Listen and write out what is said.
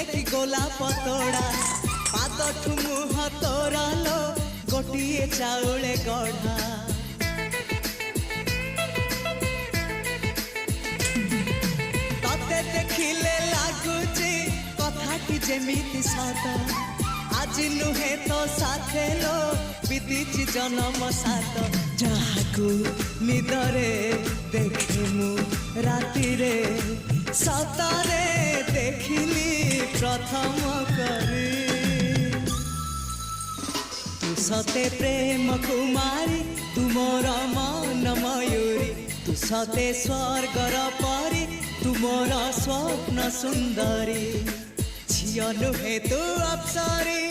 देखी गोलाप तोड़ा पाद मुह तोरा लो गोटिए चाउले गढ़ा तते देखिले लगुची कथाटी जेमिति सत आज नुहे तो साथे लो बीतीची जन्म सात जहाकू निदरे देखे मु राति रे सतरे देखिली प्रथम करी तू सते प्रेम कुमारी तू मोर मन मयूरी तू सते स्वर्गर परी तू मोर स्वप्न सुंदरी झियो नुहे तू अप्सरी।